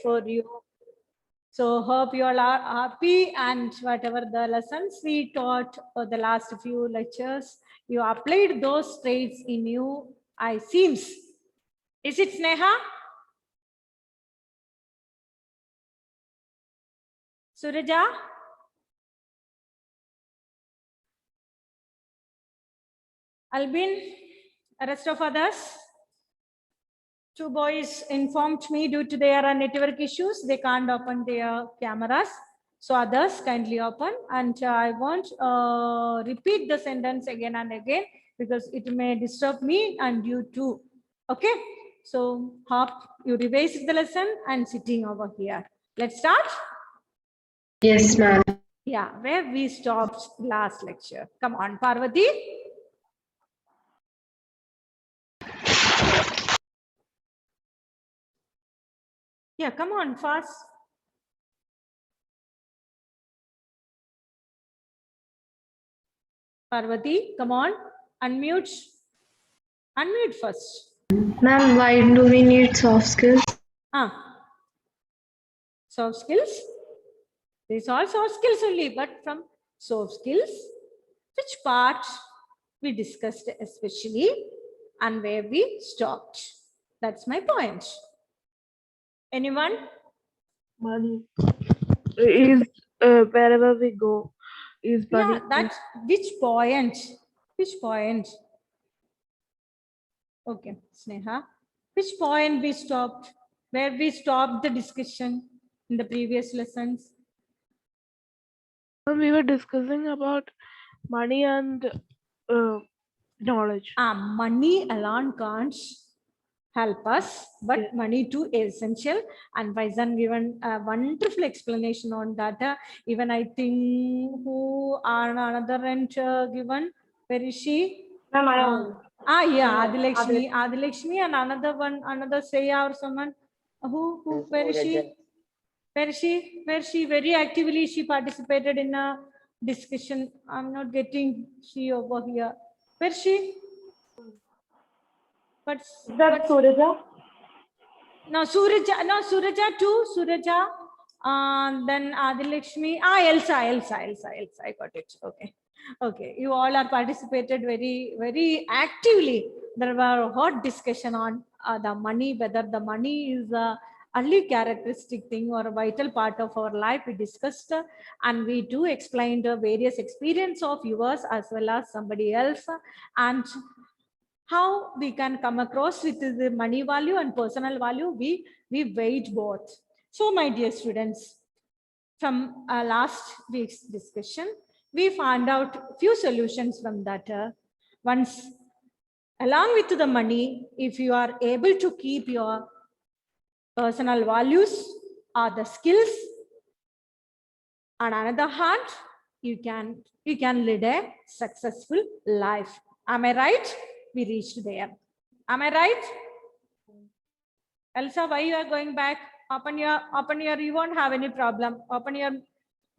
for you. So hope you all are happy, and whatever the lessons we taught for the last few lectures, you applied those traits in you, I seems. Is it, Sneha? Suraja? Albin? Rest of others? Two boys informed me due to their network issues, they can't open their cameras. So others kindly open, and I won't repeat the sentence again and again because it may disturb me and you too. Okay. So hope you revised the lesson and sitting over here. Let's start. Yes, ma'am. Yeah, where we stopped last lecture. Come on, Parvati. Yeah, come on, fast. Parvati, come on, unmute. Unmute first. Ma'am, why do we need soft skills? Soft skills. These are soft skills only, but from soft skills, which part we discussed especially and where we stopped. That's my point. Anyone? Money is wherever we go is money. Yeah, that's which point? Which point? Okay, Sneha. Which point we stopped? Where we stopped the discussion in the previous lessons? We were discussing about money and knowledge. Money alone can't help us, but Yeah. money too is essential. And Faizan given a wonderful explanation on that. Even I think who are another end given. Where is she? Ma'am, Yeah, Adilakshmi, and another one, another Shreya or someone. Who? Where is she? Where is she? Where she very actively she participated in a discussion. I'm not getting she over here. Where is she? But Suraja? no, Suraja too. Suraja. Then Adilakshmi. Elsa. I got it. Okay. You all are participated very, very actively. There were hot discussion on the money, whether the money is a early characteristic thing or a vital part of our life. We discussed and we do explain the various experience of yours as well as somebody else, and how we can come across with the money value and personal value. We weigh both. So my dear students, from last week's discussion, we found out few solutions from that. Once, along with the money, if you are able to keep your personal values or the skills, on another hand, you can lead a successful life. Am I right? We reached there. Am I right? Elsa, why you are going back? Open your, you won't have any problem. Open your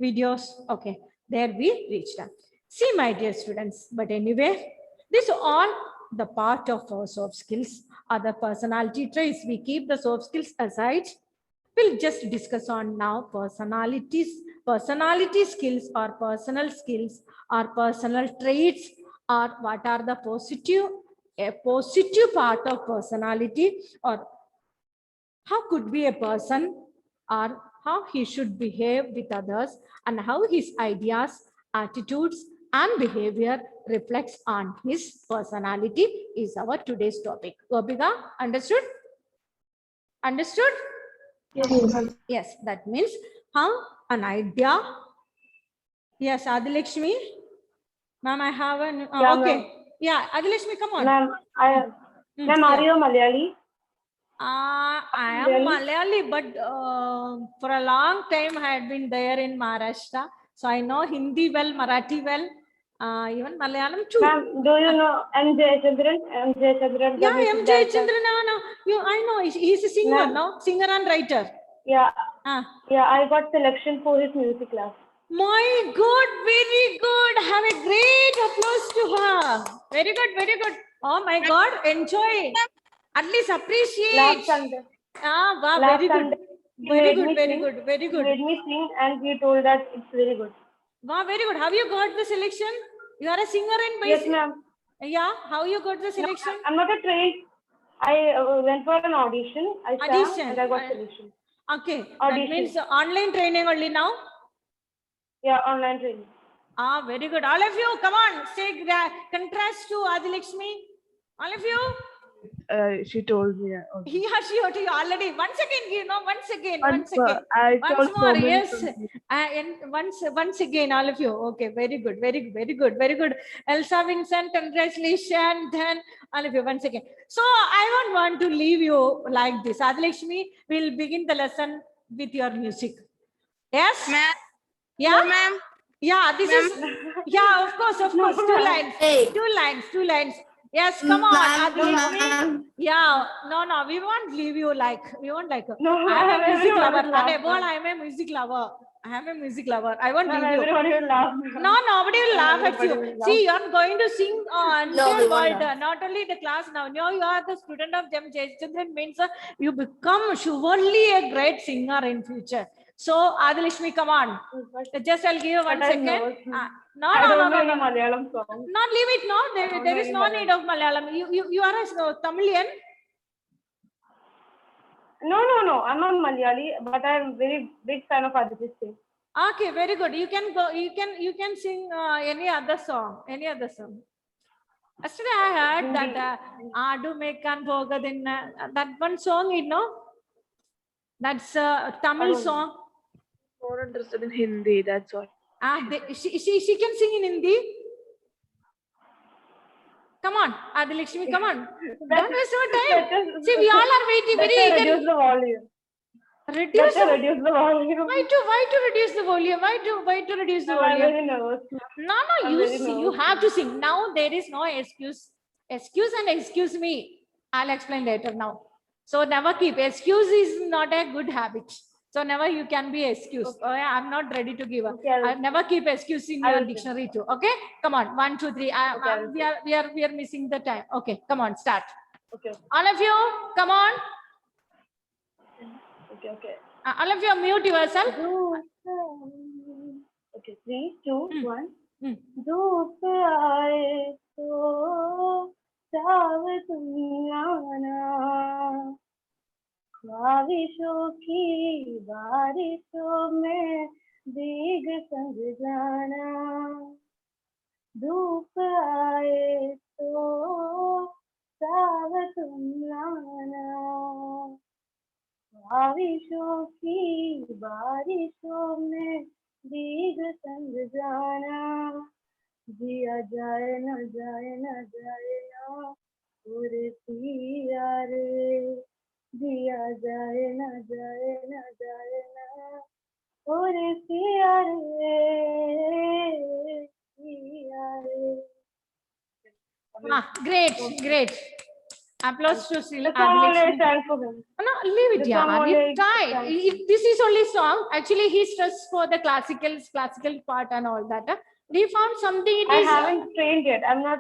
videos. Okay, there we reached. See, my dear students, but anyway, this all the part of our soft skills are the personality traits. We keep the soft skills aside. We'll just discuss on now personality skills or personal skills or personal traits, or what are the a positive part of personality, or how could be a person, or how he should behave with others, and how his ideas, attitudes, and behavior reflects on his personality is our today's topic. Gopika, understood? Understood? Yes, that means how an idea. Yes, Adilakshmi. Ma'am, I have an okay. Yeah, Adilakshmi, come on. Ma'am, are you Malayali? I am Malayali, but for a long time I had been there in Maharashtra. So I know Hindi well, Marathi well, even Malayalam too. Ma'am, do you know M. Jayachandran? Yeah, M. Jayachandran, I know, he's a singer, no? Singer and writer. Yeah. Yeah, I got selection for his music class. My God, very good. Have a great applause to her. Very good, very good. Oh my God, enjoy. At least appreciate. Last Sunday. Wow, very good. Very made good, me very sing. good, very He good. made me sing, and he told that it's very good. Wow, very good. Have you got the selection? You are a singer in Yes, basic. ma'am. Yeah, how you got the No, selection? I'm not a trained. I went for an audition. I sang Audition. and I got selection. Okay, that Audition. means online training only now. Yeah, online training. Ah, very good. All of you, come on, say contrast to Adilakshmi. All of you. She told me. Also. He or she or you already. Once again, you know, once again. Once Once told so more, many yes. times. And once again, all of you. Okay, very good, very good, very good, very good. Elsa Vincent, congratulations. Then all of you, once again. So I don't want to leave you like this. Adilakshmi will begin the lesson with your music. Yes? Ma'am. Yeah? Ma'am. Yeah, this is, yeah, of course, No, two ma'am. lines, Hey. two lines. Yes, come on, Adilakshmi. Ma'am. Yeah, no, we won't leave you like, we won't like, No, I am a music everyone lover. will laugh, Above all, ma'am. I am a music lover. I am a music lover. I won't Ma'am, leave you. everybody will laugh. No, nobody will laugh at Everybody you. will laugh. See, you are going to sing on No, we the won't world, laugh. not only the class now. Now you are the student of Jem Jayachandran, means you become surely a great singer in future. So, Adilakshmi, come on. Just I'll give you one But I'm second. nervous. No, I no, don't no, know no, any no. Malayalam song. Not leave it. No, I don't there know is any no need of Malayalam. You are a Tamilian. No. I'm not Malayali, but I'm very big fan of Aditi Singh. Okay, very good. You can go. You can sing any other song. Any other song. Yesterday I heard Hindi. that Adu Mekan Bogadin. That one song, you know. That's a Tamil don't know. song. More interested in Hindi. That's all. She can sing in Hindi. Come on, Adilakshmi, come on. Don't waste our time. See, we all are waiting very Better eagerly. reduce the volume. Reduce Better the, reduce the volume. why to reduce the volume? Why to reduce the I'm volume? very nervous. No, I'm you very see, you nervous. have to sing. Now there is no excuse. Excuse and excuse me. I'll explain later now. So never keep. Excuse is not a good habit. So never you can be excused. Okay. Oh, yeah, I'm not ready to give up. Okay, I'll- I'll never keep excuse in I your will sing. dictionary too. Okay, come on. 1, 2, 3. Okay, I will We are missing the time. Okay, come on, start. Okay. All of you, come on. Okay. All of you, mute yourself. Okay, 3, 2, 1. Hmm. धूप आए तो सावधान आना, ख्वाहिशों की बारिशों में भीग संग जाना, धूप आए तो सावधान आना, ख्वाहिशों की बारिशों में भीग संग जाना, जिया जाए न जाए ना और पिया रे, जिया जाए न जाए ना और पिया रे. Great. Applause to Sil. The song only I sang for him. No, leave it, The yeah. song only I Try. sang. If this is only song, actually he stressed for the classical part and all that. We found something. It I is. haven't trained yet. I'm not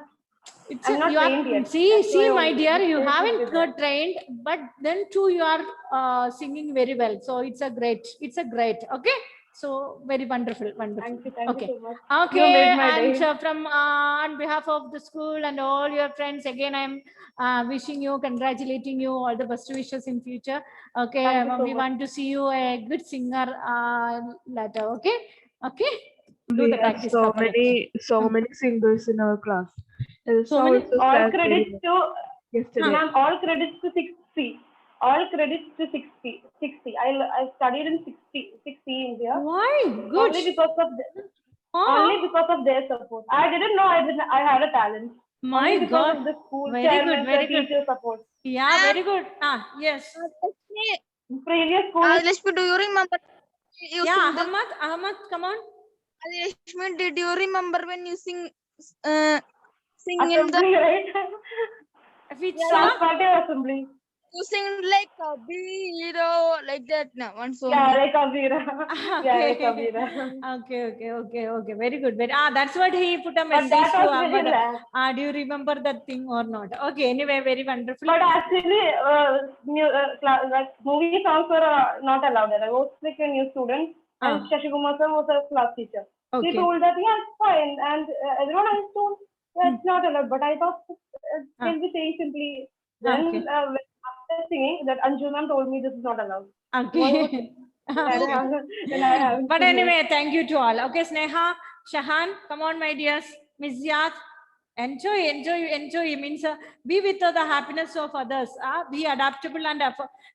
You trained are, yet. see, That's why my only dear, you this is haven't with got trained, but then too you are singing very well. So it's a great. Okay. So very wonderful. Thank you Okay. so much. Okay, You made my and day. from on behalf of the school and all your friends, again, I'm wishing you, congratulating you, all the best wishes in future. Okay, Thank you so we much. want to see you a good singer later. Okay. Do We the have practice so properly. many singers in our class. So many- All credits to yesterday. ma'am. All credits to 60. All credits to 60. 60. I studied in 60 India. Why? Good. Only because of Oh, only because of their support. I didn't know I had a talent. my Only because God. of the school Very chairman, good, very the good. teacher support. Yeah, very good. Yes. Previous school. Adilakshmi, do you remember? You Yeah, sing the, Ahmad, come on. Adilakshmi, did you remember when you sing in the Assembly, right? Which Class song? party assembly. using like Kabiro, like that. No, one song. Yeah, like Avira. Yeah, like Avira. Okay. Very good. That's what he put a But message that to was very Ahmad. rare. Do you remember that thing or not? Okay. Anyway, very wonderful. But actually, like movie songs were not allowed. I was like a new student, and Shashi Kumar sir was a class teacher. He Okay. told that yeah, it's fine, and everyone else told yeah, it's not allowed. But I thought can we say simply. Then Okay. after singing, that Anju ma'am told me this is not allowed. Okay. Then I have. But anyway, thank you to all. Okay, Sneha, Shahan, come on, my dears. Miss Yad, enjoy. Means be with the happiness of others. Be adaptable and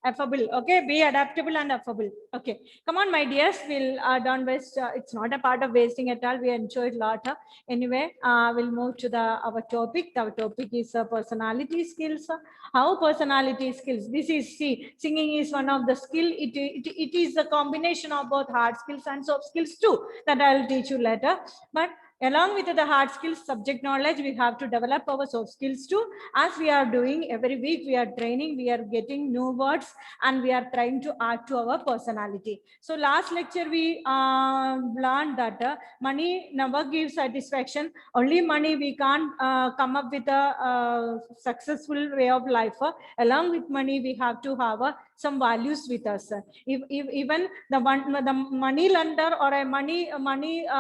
affable. Okay, be adaptable and affable. Okay, come on, my dears. We'll don't waste. It's not a part of wasting at all. We enjoyed a lot. Anyway, we'll move to our topic. Our topic is personality skills. How personality skills? This is singing is one of the skill. It is a combination of both hard skills and soft skills too. That I'll teach you later. But along with the hard skills, subject knowledge, we have to develop our soft skills too. As we are doing every week, we are training, we are getting new words, and we are trying to add to our personality. So last lecture, we learned that money never gives satisfaction. Only money, we can't come up with a successful way of life. Along with money, we have to have some values with us. If even the money lender or a money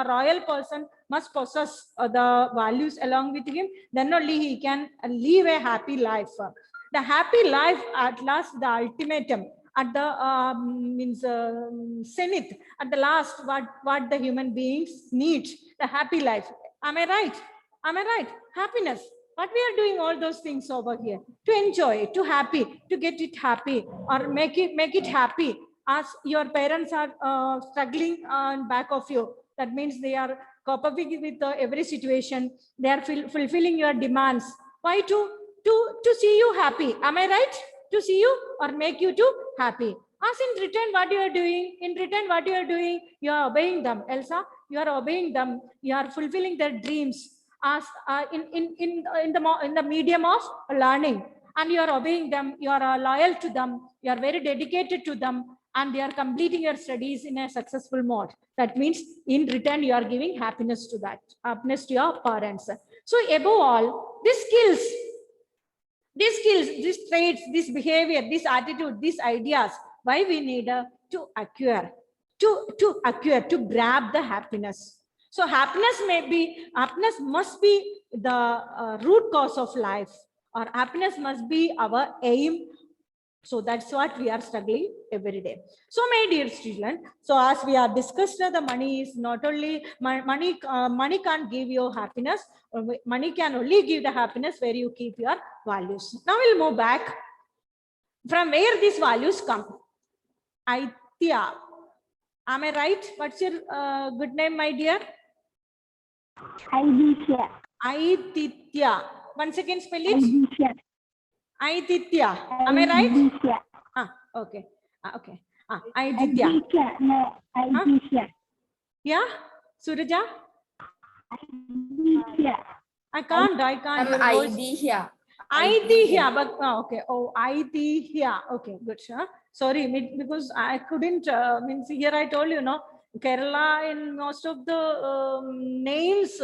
royal person must possess the values along with him, then only he can live a happy life. The happy life, at last, the ultimatum, at the means zenith, at the last, what the human beings need, the happy life. Am I right? Happiness. What we are doing all those things over here to enjoy, to happy, to get it happy, or make it happy. As your parents are struggling on back of you, that means they are coping with every situation. They are fulfilling your demands. Why to see you happy? Am I right? To see you or make you to happy. As in return, what you are doing? In return, what you are doing? You are obeying them. Elsa, you are obeying them. You are fulfilling their dreams as in the medium of learning, and you are obeying them. You are loyal to them. You are very dedicated to them, and they are completing your studies in a successful mode. That means in return, you are giving happiness to happiness to your parents. So above all, these skills, these traits, this behavior, this attitude, these ideas, why we need to acquire, to grab the happiness. So happiness must be the root cause of life, or happiness must be our aim. So that's what we are struggling every day. So my dear student, so as we are discussed, the money is not only money can't give you happiness. Money can only give the happiness where you keep your values. Now we'll move back. From where these values come? Aitya. Am I right? What's your good name, my dear? Aititya. Once again, spell it. Aititya. Am I right? Okay. Okay. Aititya. Yeah. Suraja. I can't. Aidihya. Aidihya, but okay. Oh, Aidihya. Okay, good. Sorry, because I couldn't. Means here I told you, no, Kerala in most of the names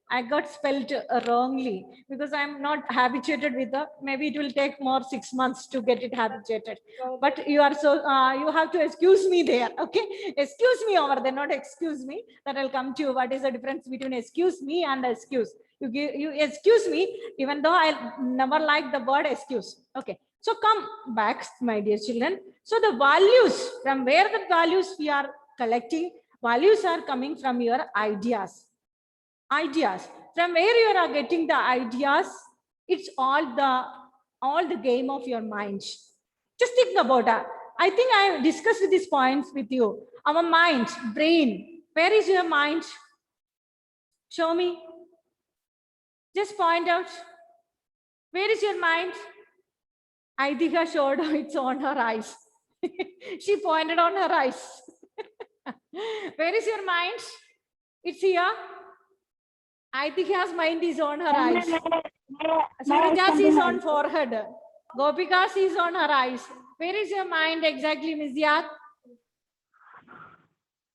I got spelled wrongly because I'm not habituated with the. Maybe it will take more 6 months to get it habituated. But you are so you have to excuse me there. Okay, excuse me over there, not excuse me. That I'll come to you. What is the difference between excuse me and excuse? You excuse me, even though I never like the word excuse. Okay, so come back, my dear children. So the values, from where the values we are collecting, values are coming from your ideas. From where you are getting the ideas, it's all the game of your mind. Just think about that. I think I discussed these points with you. Our mind, brain. Where is your mind? Show me. Just point out. Where is your mind? Aidika showed it's on her eyes. She pointed on her eyes. Where is your mind? It's here. Aidika's mind is on her eyes. Suraja's is on forehead. Gopika sees on her eyes. Where is your mind exactly, Ms. Yat?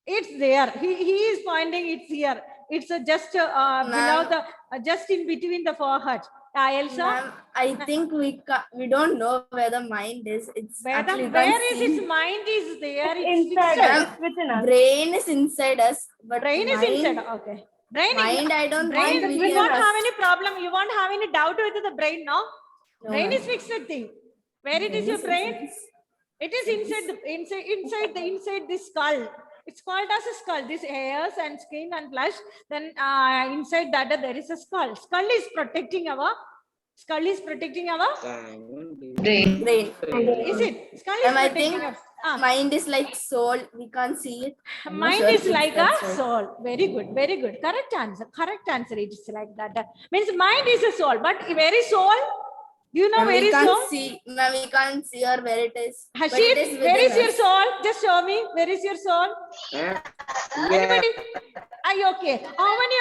It's there. He is pointing. It's here. It's just below Ma'am. the, just in between the forehead. Elsa, Ma'am, I think we don't know where the mind is. It's actually you can't where is see. its mind is there? It's Inside fixed. us, within us. Brain is inside us, but Brain is mind, inside. Okay. Brain. mind, I don't Brain. think You we won't can. have any problem. You won't have any doubt with the brain, no? No, Brain ma'am. is fixed thing. Where it is your brain? It is inside the skull. It's called as a skull. This hairs and skin and flesh. Then inside that there is a skull. Skull is protecting our. Skull is protecting our. Brain. Is it? Skull is And I protecting think us. mind is like soul. We can't see it. I'm not Mind sure is if like that's a right. soul. Very good. Very good. Correct answer. Correct answer. It is like that. Means mind is a soul, but where is soul? Do you know Ma'am, where we is can't soul? see. Ma'am, we can't see or where it is. But it Hashim, is where is within your us. soul? Just show me. Where is your soul? Anybody? Are you okay? How many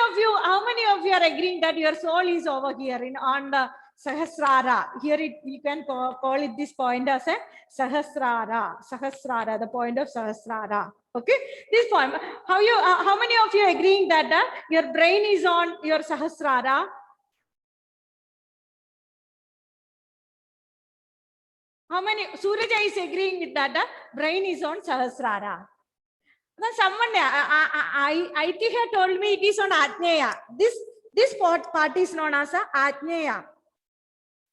of you are agreeing that your soul is over here on the Sahasrara? Here you can call it this point as a Sahasrara. Sahasrara, the point of Sahasrara. Okay, this point. How many of you are agreeing that your brain is on your Sahasrara? How many? Suraja is agreeing with that. Brain is on Sahasrara. Then someone, I think had told me it is on Ajneya. This part is known as Ajneya.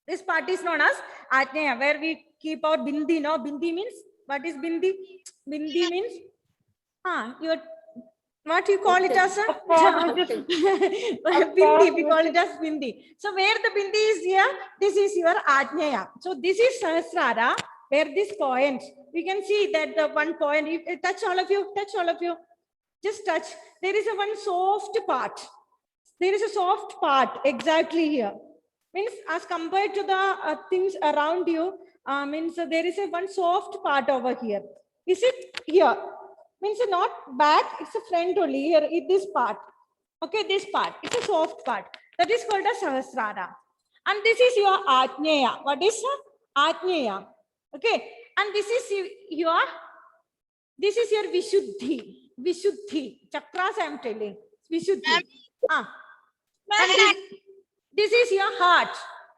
This part is known as Ajneya, where we keep our bindi. No, bindi means, what is bindi? Bindi means, what you call it as a bindi. We call it as bindi. So where the bindi is here, this is your Ajneya. So this is Sahasrara, where this point, we can see that the one point, you touch all of you, just touch. There is a one soft part. There is a soft part exactly here. Means as compared to the things around you, means there is a one soft part over here. Is it here? Means not back, it's a front only here in this part. Okay, this part, it's a soft part. That is called a Sahasrara. And this is your Ajneya. What is Ajneya? Okay, and this is your Vishuddhi. Vishuddhi. Chakras I am telling. Vishuddhi. And this is your heart.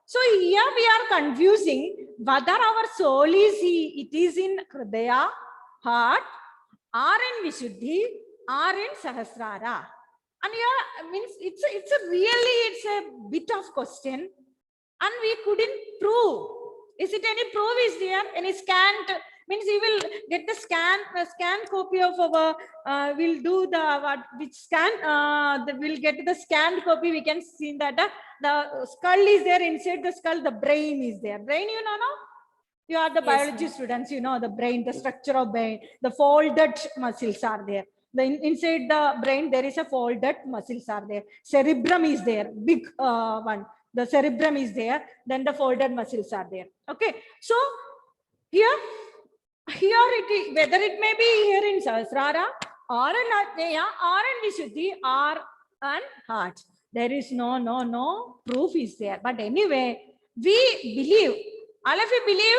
So here we are confusing whether our soul is it is in Hridaya, heart, or in Vishuddhi, or in Sahasrara. And yeah, means it's a bit of question, and we couldn't prove. Is it any proof is there? Any scanned, means we will get the scan copy of our, we'll do the, which scan, we'll get the scanned copy. We can see that the skull is there, inside the skull, the brain is there. Brain, you know, no? You are the biology students, you know, the brain, the structure of brain, the folded muscles are there. Inside the brain, there is a folded muscles are there. Cerebrum is there, big one. The cerebrum is there, then the folded muscles are there. Okay, so here it is, whether it may be here in Sahasrara or in Ajneya or in Vishuddhi or in heart, there is no proof is there. But anyway, we believe. All of you believe?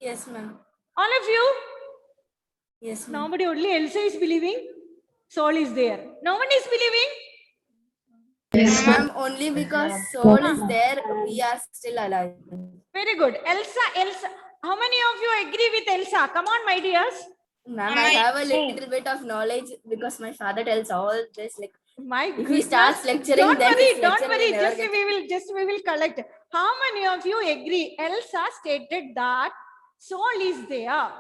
Yes, ma'am. All of you? Yes, ma'am. Nobody, only Elsa is believing. Soul is there. No one is believing. Yes, ma'am. Only because soul is there, we are still alive. Very good. Elsa. How many of you agree with Elsa? Come on, my dears. Ma'am, I have a little bit of knowledge because my father tells all this. Like, My if he goodness. starts lecturing, Don't then worry, his don't lecture will worry. never get- We will collect. How many of you agree? Elsa stated that soul is there.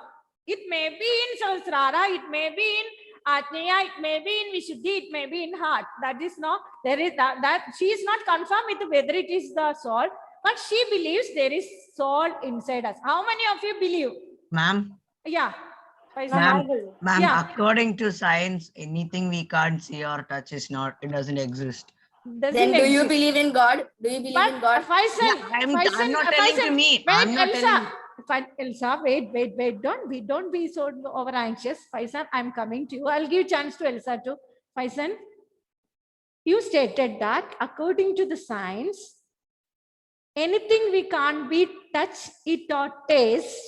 It may be in Sahasrara, it may be in Ajneya, it may be in Vishuddhi, it may be in heart. That is not, there is that she is not confirmed with whether it is the soul, but she believes there is soul inside us. How many of you believe? Ma'am, Yeah. ma'am, Yeah. according to science, anything we can't see or touch is not, it doesn't exist. Then do you believe in God? Do you believe in God? Faisal, I'm not telling to me. Wait, I'm not Elsa. telling. Elsa, wait. Don't be so over anxious. Faisal, I'm coming to you. I'll give chance to Elsa too. Faisal, you stated that according to the science, anything we can't be touch it or taste,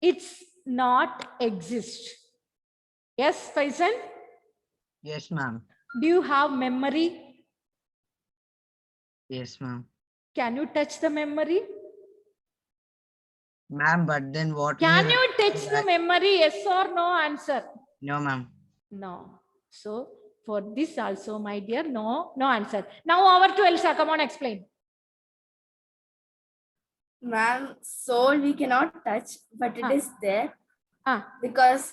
it's not exist. Yes, Faisal? Yes, ma'am. Do you have memory? Yes, ma'am. Can you touch the memory? Ma'am, but then what? Can we you touch the that- memory? Yes or no answer? No, ma'am. No. So for this also, my dear, no answer. Now over to Elsa. Come on, explain. Ma'am, soul we cannot touch, but it Ah. is there Ah, because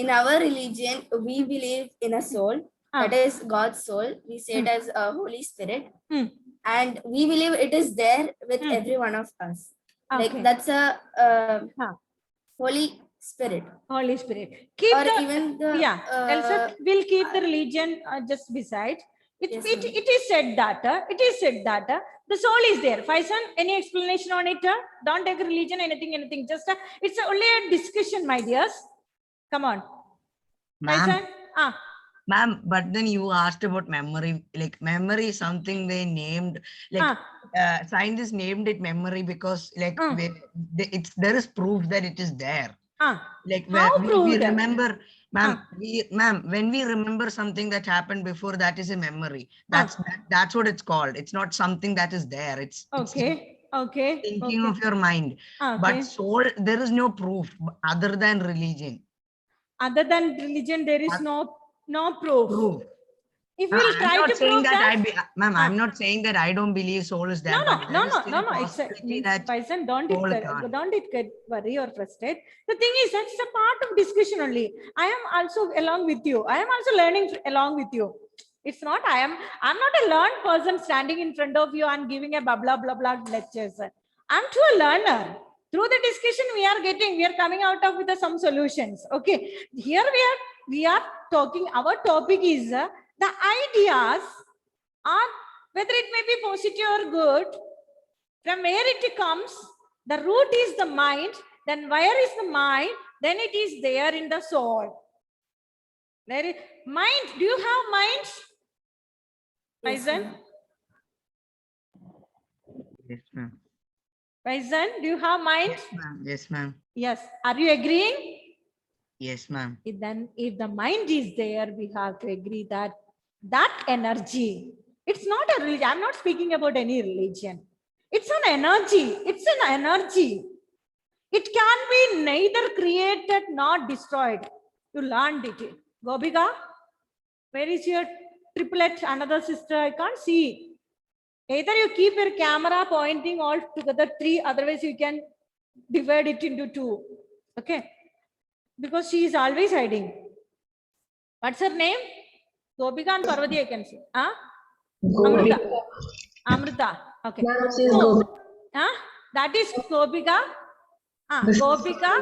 in our religion we believe in a soul, Ah. that is God's soul. We say it as a Holy Spirit, Hmm. and we believe it is there with Hmm. every one of us. Okay. Like that's a Ah. Holy Spirit, Holy Spirit. Keep or the even the Elsa, we'll keep the religion just beside. It, Yes, it, ma'am. it is said that the soul is there. Faisal, any explanation on it? Don't take religion, anything. Just it's only a discussion, my dears. Come on, Ma'am, Faisal. ma'am, but then you asked about memory. Like memory is something they named, like scientists named it memory because like there is proof that it is there. Like How we proved? remember, ma'am, when we remember something that happened before, that is a memory. That's what it's called. It's not something that is there. It's Okay. thinking of your mind. But soul, there is no proof other than religion. Other than religion, there is no proof. If we'll try to prove that, ma'am, I'm not saying that I don't believe soul is there. No. It's Faisal, don't get worry or frustrated. The thing is, that's a part of discussion only. I am also along with you. I am also learning along with you. It's not, I'm not a learned person standing in front of you and giving a blah, blah, lectures. I'm too a learner. Through the discussion we are coming out of with some solutions. Okay. Here we are talking, our topic is the ideas are, whether it may be positive or good, from where it comes, the root is the mind, then where is the mind, then it is there in the soul. There is mind. Do you have mind? Faizan? Yes, ma'am. Faizan, do you have mind? Yes, ma'am. Yes, ma'am. Yes. Are you agreeing? Yes, ma'am. Then if the mind is there, we have to agree that that energy, it's not a religion. I'm not speaking about any religion. It's an energy. It's an energy. It can be neither created nor destroyed. You learned it. Gobika, where is your triplet, another sister? I can't see. Either you keep your camera pointing all together 3, otherwise you can divide it into 2. Okay. Because she is always hiding. What's her name? Gobika and Parvati, I can see. Amrita. Okay. So, that is Gobika. Gobika.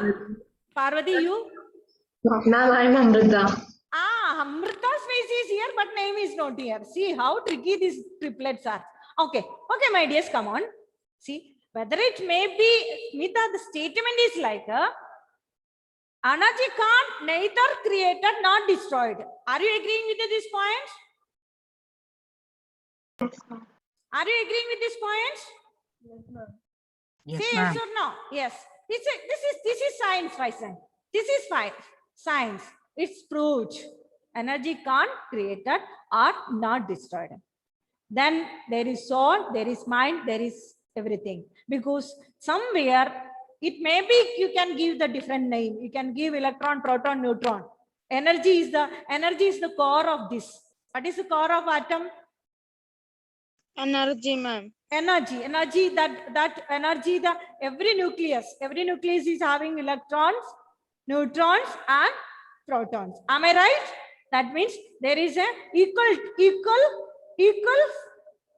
Parvati, you? Ma'am, I'm Amrita. Amrita's face is here, but name is not here. See how tricky these triplets are. Okay, my dears, come on. See, whether it may be, Smita, the statement is like, energy can't neither created nor destroyed. Are you agreeing with this point? Are you agreeing with this point? Yes, ma'am. Yes, Say ma'am. yes or no? Yes. This is science, Faisal. This is science. It's proved. Energy can't created or not destroyed. Then there is soul, there is mind, there is everything. Because somewhere it may be you can give the different name. You can give electron, proton, neutron. Energy is the core of this. What is the core of atom? Energy, ma'am. Energy, that energy, every nucleus is having electrons, neutrons, and protons. Am I right? That means there is a equal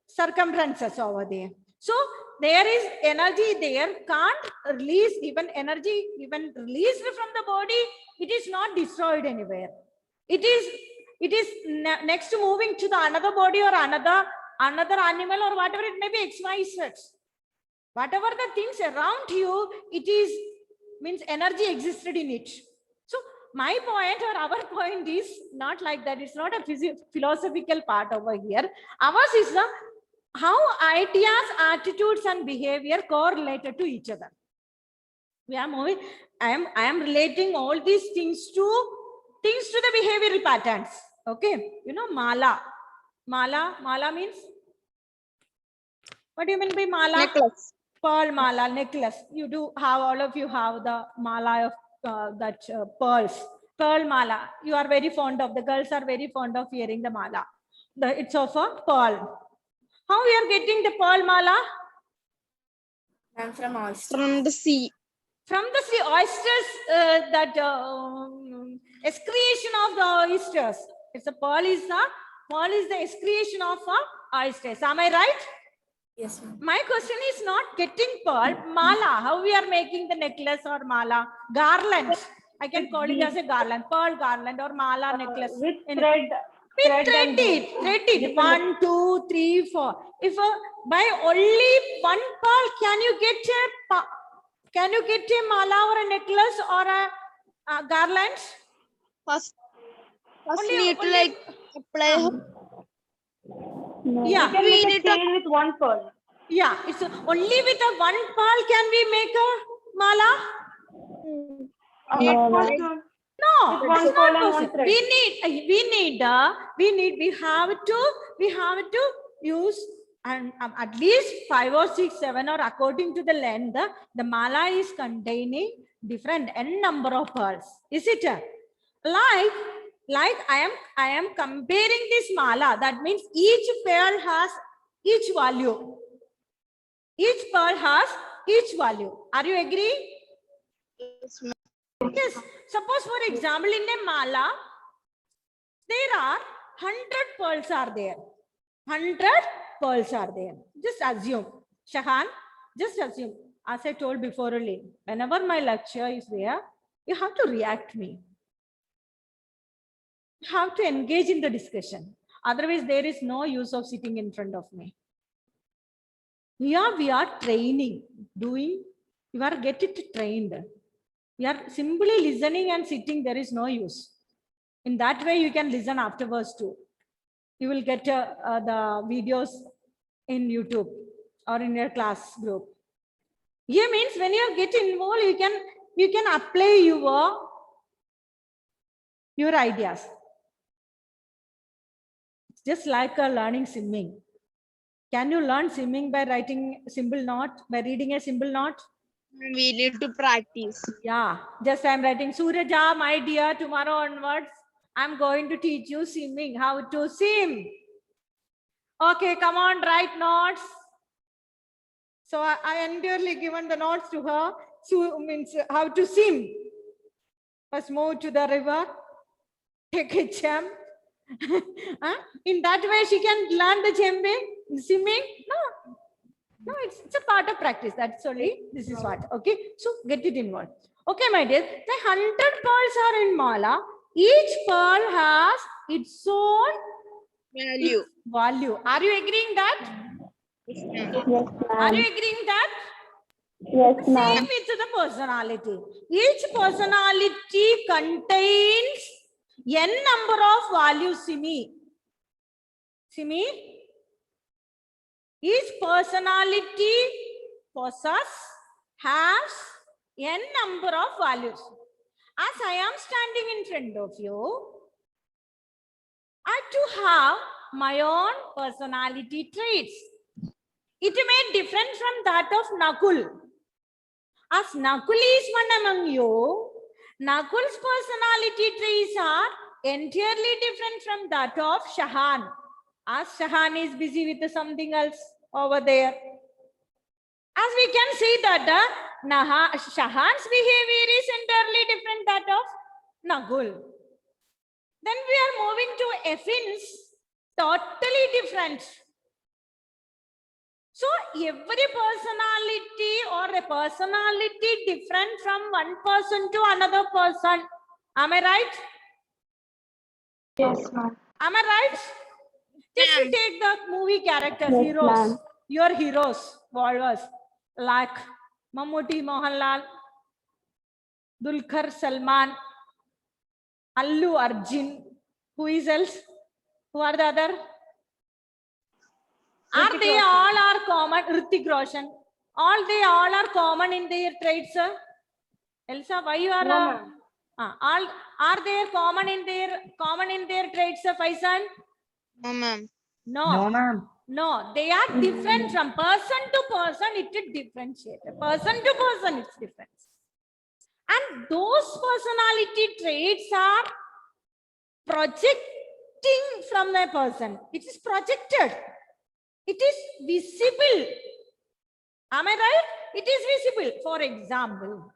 circumferences over there. So there is energy there, can't release even energy, even released from the body, it is not destroyed anywhere. It is next to moving to the another body or another animal or whatever it may be, XYZ. Whatever the things around you, it is means energy existed in it. So my point or our point is not like that. It's not a philosophical part over here. Ours is the how ideas, attitudes, and behavior correlated to each other. We are moving. I am relating all these things to the behavioral patterns. Okay, you know, mala. Mala means, what do you mean by mala? Necklace. Pearl mala, necklace. You do have, all of you have the mala of pearls. Pearl mala. You are very fond of, the girls are very fond of wearing the mala. It's of a pearl. How we are getting the pearl mala? I'm from oyster. From the sea. From the sea, oysters, excretion of the oysters. It's a pearl is the excretion of oysters. Am I right? Yes, ma'am. My question is not getting pearl, mala. How we are making the necklace or mala? Garland. I can call it as a garland, pearl garland or mala necklace. With In- thread. We Thread thread and it. 1, 2, 3, 4. If by only one pearl, can you get a mala or a necklace or a garland? First Only- we need to only- like apply. Yeah, You can we make a need chain with one pearl. Yeah, it's only with a one pearl can we make a mala? Not possible. No, With one it's pearl not and one possible. thread. We have to use and at least 5 or 6, 7, or according to the length, the mala is containing different n number of pearls. Is it? Like I am comparing this mala. That means each pearl has each value. Each pearl has each value. Are you agree? Yes. Suppose, for example, in a mala, there are 100 pearls are there. 100 pearls are there. Just assume. Shahan, just assume. As I told before only, whenever my lecture is there, you have to react me. You have to engage in the discussion. Otherwise, there is no use of sitting in front of me. Here we are training, doing, you are get it trained. You are simply listening and sitting, there is no use. In that way, you can listen afterwards too. You will get the videos in YouTube or in your class group. Here means when you get involved, you can apply your ideas. It's just like learning swimming. Can you learn swimming by writing simple note, by reading a simple note? We need to practice. Yeah, just I'm writing, Suraja, my dear, tomorrow onwards, I'm going to teach you swimming, how to swim. Okay, come on, write notes. So I entirely given the notes to her. So means how to swim. First move to the river, take a jump. In that way, she can learn the swimming. No, it's a part of practice. That's only, this is what. Okay, so get it involved. Okay, my dear, the 100 pearls are in mala. Each pearl has its own value. Are you agreeing that? Are you agreeing that? Yes, Same with the personality. Each personality contains n number of values. Simi? Each personality has n number of values. As I am standing in front of you, I too have my own personality traits. It may different from that of Nakul. As Nakul is one among you, Nakul's personality traits are entirely different from that of Shahan. As Shahan is busy with something else over there. As we can see that Shahan's behavior is entirely different that of Nakul. Then we are moving to Effin's, totally different. So every personality or a personality different from one person to another person. Am I right? Yes, ma'am. Am I right? Just to take the movie characters, Yes, heroes, ma'am. your heroes, followers, like Mammootty, Mohanlal, Dulquer Salman, Allu Arjun. Who is else? Who are the other? Are they all are common? Hrithik Roshan. All are common in their traits, sir? Elsa, why you are? No, ma'am. All are they common in their traits, sir, Faisan? No, ma'am. No, ma'am. No, they are different from person to person. It is differentiated. Person to person, it's different. And those personality traits are projecting from the person. It is projected. It is visible. Am I right? It is visible. For example,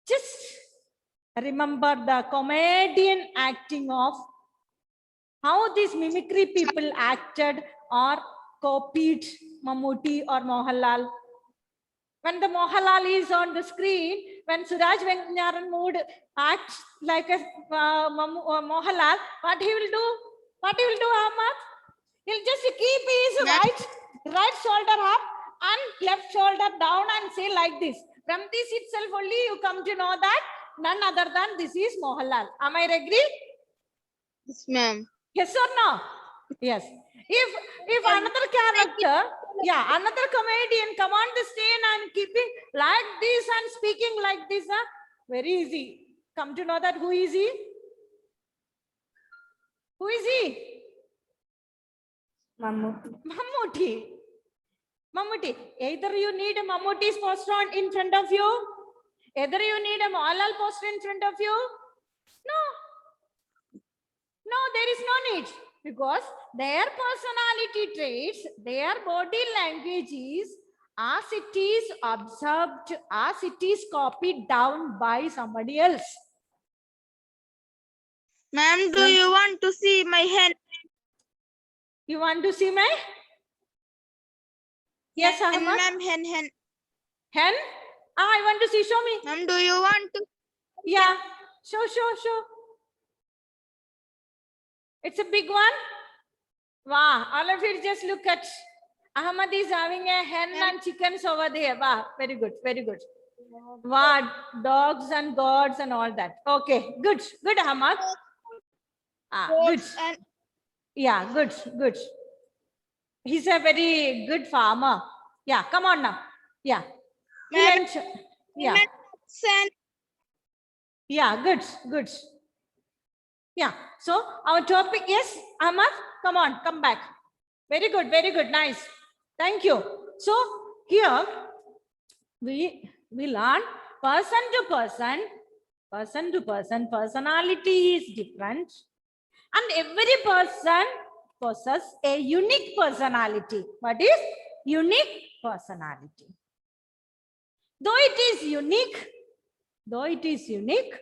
just remember the comedian acting of how these mimicry people acted or copied Mammootty or Mohanlal. When the Mohanlal is on the screen, when Suraj Venkataraman would act like a Mohanlal, what he will do? What he will do, Ahmad? He'll just keep his right shoulder up and left shoulder down and say like this. From this itself only you come to know that none other than this is Mohanlal. Am I agree? Yes, ma'am. Yes or no? Yes. If another character, another comedian come on the stage and keeping like this and speaking like this, very easy. Come to know that who is he? Who is he? Mammootty. Either you need a Mammootty's poster in front of you, either you need a Mohanlal poster in front of you. No, there is no need, because their personality traits, their body language is as it is observed, as it is copied down by somebody else. Ma'am, do you want to see my hen? You want to see my? Yes, Ahmad. Ma'am, hen. Hen? I want to see. Show me. Ma'am, do you want to? Yeah. Show. It's a big one. Wow. All of you just look at. Ahmad is having a hen and chickens over there. Wow. Very good. Wow. Dogs and gods and all that. Okay. Good, Ahmad. Good. And Yeah, good. He's a very good farmer. Yeah, come on now. Yeah. Ma'am, Yeah. and Yeah, good. Yeah. So our topic, yes, Ahmad, come on, come back. Very good, nice. Thank you. So here we learn person to person, personality is different. And every person possesses a unique personality. What is unique personality? Though it is unique,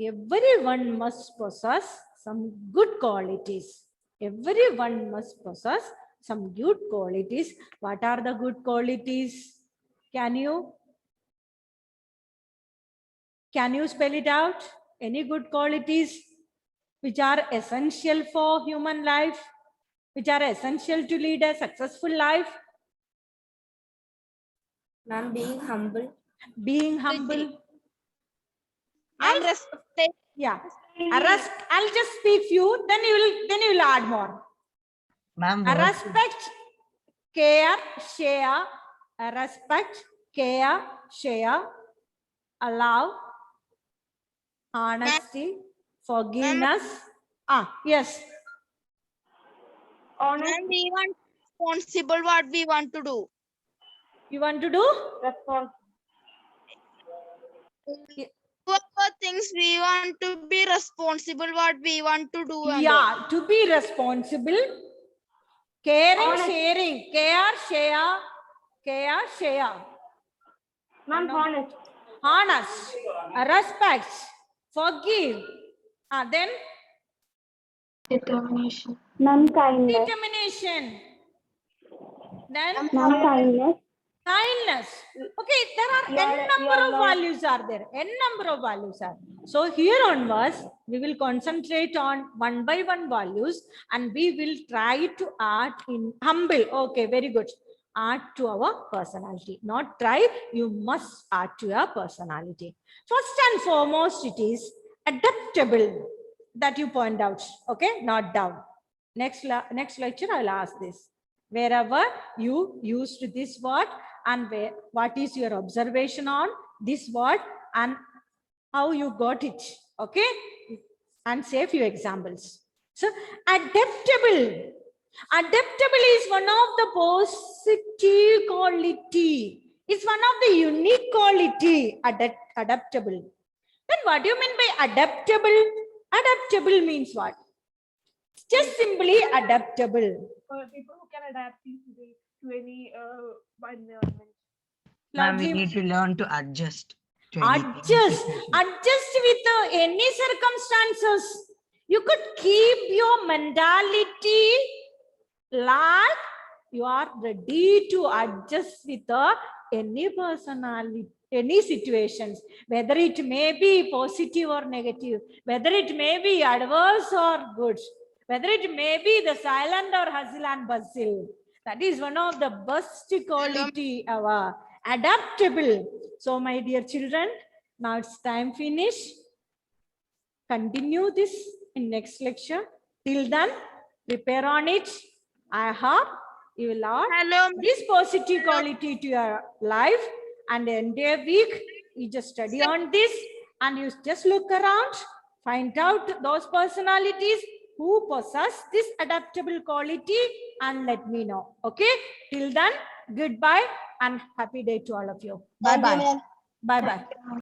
everyone must possess some good qualities. Everyone must possess some good qualities. What are the good qualities? Can you spell it out? Any good qualities which are essential for human life, which are essential to lead a successful life? Ma'am, being humble. and respect. Yeah. I'll just speak few, then you will add more. Ma'am, Respect, care, share. Respect, care, share. Allow, honesty, forgiveness. Yes. And we want responsible what we want to do. You want to do? Whatever things we want to be responsible what we want to do. And all. Yeah, to be responsible. Caring, sharing. Care, share. Ma'am, Honest. Respect. Forgive. Then Determination. Ma'am, kindness. determination. Then Ma'am, kindness. Okay, there are n number of values are there. So here onwards, we will concentrate on one by one values and we will try to add in humble. Okay, very good. Add to our personality. Not try, you must add to your personality. First and foremost, it is adaptable that you point out. Okay, not down. next lecture, I'll ask this. Wherever you used this word and what is your observation on this word and how you got it. Okay. And say a few examples. So adaptable. Adaptable is one of the positive quality. It's one of the unique quality. Adaptable. Then what do you mean by adaptable? Adaptable means what? Just simply adaptable. People who can adapt easily to any environment. Ma'am, we Lovely. need to learn to adjust. To any Adjust with any circumstances. You could keep your mentality like you are ready to adjust with any personality, any situations, whether it may be positive or negative, whether it may be adverse or good, whether it may be the silent or hustle and bustle. That is one of the best quality, our adaptable. So my dear children, now it's time finish. Continue this in next lecture. Till then, prepare on it. I hope you will add Hello. this positive quality to your life, and the entire week you just study on this and you just look around, find out those personalities who possess this adaptable quality and let me know. Okay. Till then, goodbye and happy day to all of you. Bye bye. Bye bye.